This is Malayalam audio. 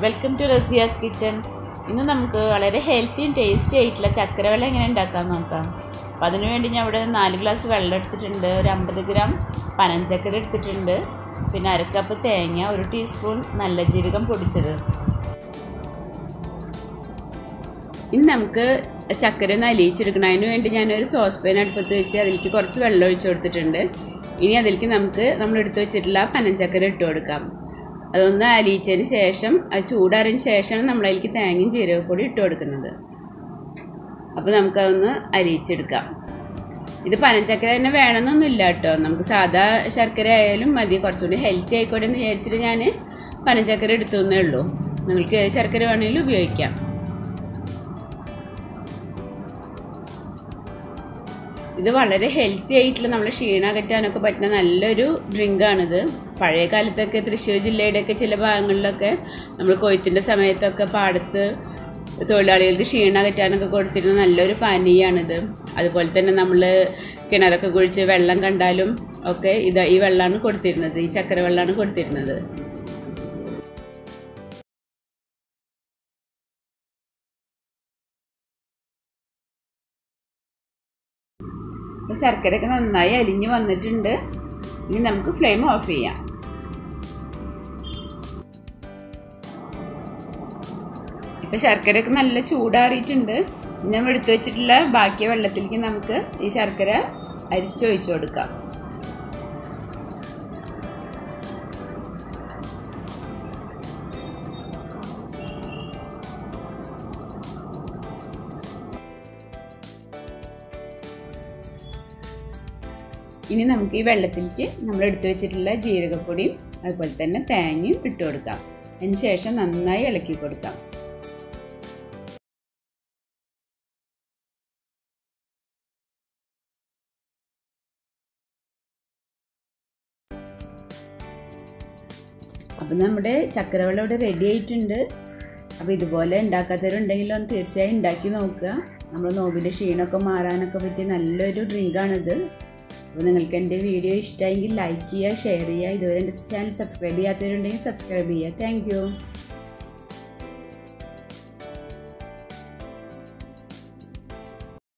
Welcome to Razia's kitchen. ഇന്ന് നമുക്ക് വളരെ ഹെൽത്തി ആൻഡ് ടേസ്റ്റി ആയിട്ടുള്ള ചക്കര വെള്ളം എങ്ങനെ ഉണ്ടാക്കാൻ നോക്കാം. അപ്പോൾ അതിനുവേണ്ടി ഞാൻ ഇവിടെ 4 ഗ്ലാസ് വെള്ളം എടുത്തിട്ടുണ്ട്, ഒരു 50 ഗ്രാം പനഞ്ചക്കര എടുത്തിട്ടുണ്ട്, പിന്നെ 1 കപ്പ് തേങ്ങ, 1 ടീസ്പൂൺ നല്ല ജീരകം പൊടിച്ചത്. ഇനി നമുക്ക് ചക്കര ഒന്ന് അലിയിച്ചെടുക്കണം. അതിന് വേണ്ടി ഞാനൊരു സോസ് പാൻ അടുപ്പത്ത് വെച്ച് അതിലേക്ക് കുറച്ച് വെള്ളം ഒഴിച്ചു കൊടുത്തിട്ടുണ്ട്. ഇനി അതിലേക്ക് നമ്മൾ എടുത്ത് വെച്ചിട്ടുള്ള പനഞ്ചക്കര ഇട്ട് കൊടുക്കാം. അതൊന്ന് അലിയിച്ചതിന് ശേഷം, അത് ചൂടാറിയതിന് ശേഷമാണ് നമ്മളതിലേക്ക് തേങ്ങയും ജീരകപ്പൊടി ഇട്ട് കൊടുക്കുന്നത്. അപ്പോൾ നമുക്കതൊന്ന് അലിയിച്ചെടുക്കാം. ഇത് പനഞ്ചക്കര തന്നെ വേണമെന്നൊന്നുമില്ല കേട്ടോ, നമുക്ക് സാധാ ശർക്കര ആയാലും മതി. കുറച്ചുകൂടി ഹെൽത്തി ആയിക്കോട്ടെ എന്ന് വിചാരിച്ചിട്ട് ഞാൻ പനഞ്ചക്കര എടുത്തേ ഉള്ളൂ. നിങ്ങൾക്ക് ഏത് ശർക്കര വേണമെങ്കിലും ഉപയോഗിക്കാം. ഇത് വളരെ ഹെൽത്തി ആയിട്ടുള്ള നമ്മളെ ക്ഷീണം അകറ്റാനൊക്കെ പറ്റുന്ന നല്ലൊരു ഡ്രിങ്കാണിത്. പഴയ കാലത്തൊക്കെ തൃശ്ശൂർ ജില്ലയുടെയൊക്കെ ചില ഭാഗങ്ങളിലൊക്കെ നമ്മൾ കൊയ്ത്തിൻ്റെ സമയത്തൊക്കെ പാടത്ത് തൊഴിലാളികൾക്ക് ക്ഷീണം അകറ്റാനൊക്കെ കൊടുത്തിരുന്ന നല്ലൊരു പാനീയമാണിത്. അതുപോലെ തന്നെ നമ്മൾ കിണറൊക്കെ കുഴിച്ച് വെള്ളം കണ്ടാലും ഒക്കെ ഈ വെള്ളമാണ് കൊടുത്തിരുന്നത്, ഈ ചക്കര വെള്ളമാണ് കൊടുത്തിരുന്നത്. അപ്പോൾ ശർക്കരയൊക്കെ നന്നായി അലിഞ്ഞ് വന്നിട്ടുണ്ട്. ഇനി നമുക്ക് ഫ്ലെയിം ഓഫ് ചെയ്യാം. ഇപ്പോൾ ശർക്കരയൊക്കെ നല്ല ചൂടാറിയിട്ടുണ്ട്. നമ്മൾ എടുത്തു വെച്ചിട്ടുള്ള ബാക്കി വെള്ളത്തിലേക്ക് നമുക്ക് ഈ ശർക്കര അരിച്ചൊഴിച്ചു കൊടുക്കാം. ഇനി നമുക്ക് ഈ വെള്ളത്തിലേക്ക് നമ്മൾ എടുത്തു വെച്ചിട്ടുള്ള ജീരകപ്പൊടിയും അതുപോലെ തന്നെ തേങ്ങയും ഇട്ട് കൊടുക്കാം. അതിന് ശേഷം നന്നായി ഇളക്കി കൊടുക്കാം. അപ്പം നമ്മുടെ ചക്കരവെള്ളം ഇവിടെ റെഡി ആയിട്ടുണ്ട്. അപ്പോൾ ഇതുപോലെ ഉണ്ടാക്കാത്തവരുണ്ടെങ്കിൽ ഒന്ന് തീർച്ചയായും ഉണ്ടാക്കി നോക്കുക. നമ്മൾ നോമ്പിൻ്റെ ക്ഷീണമൊക്കെ മാറാനൊക്കെ പറ്റിയ നല്ലൊരു ഡ്രിങ്കാണിത്. അപ്പോൾ നിങ്ങൾക്ക് എൻ്റെ വീഡിയോ ഇഷ്ടമായെങ്കിൽ ലൈക്ക് ചെയ്യുക, ഷെയർ ചെയ്യുക. ഇതുവരെ എൻ്റെ ചാനൽ സബ്സ്ക്രൈബ് ചെയ്യാത്തവരുണ്ടെങ്കിൽ സബ്സ്ക്രൈബ് ചെയ്യുക. Thank you.